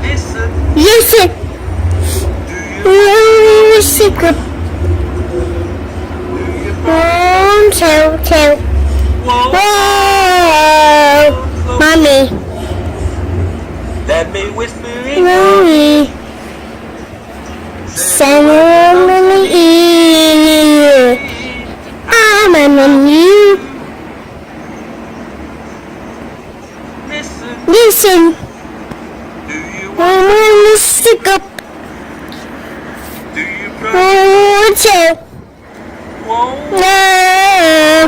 Listen. Listen. Secret. Tell. Whoa. Mommy. Let me whisper in Mommy. Someone in the ear. I'm on you. Listen. Do you I'm on the stick up. do you Tell. won't No.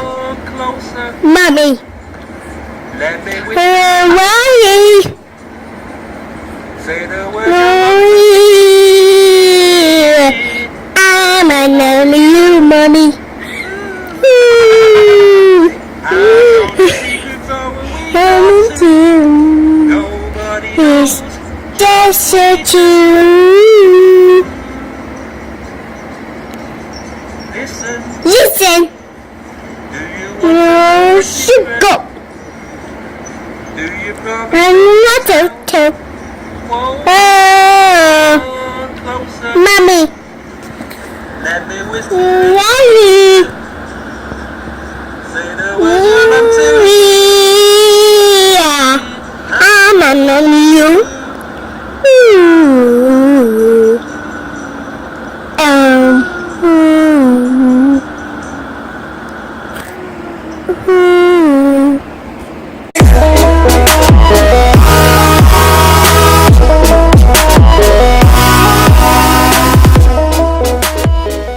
come closer? Mommy. Let me whisper. Mommy. Say the word. I'm on you, Mommy. I know the secrets are when we talk to. Nobody knows. Just a Listen. Listen. Do you want to Go. Do you promise? I'm not to. Won't Oh, come closer. Mommy. Let me whisper. Mommy. Say the words when I'm telling you.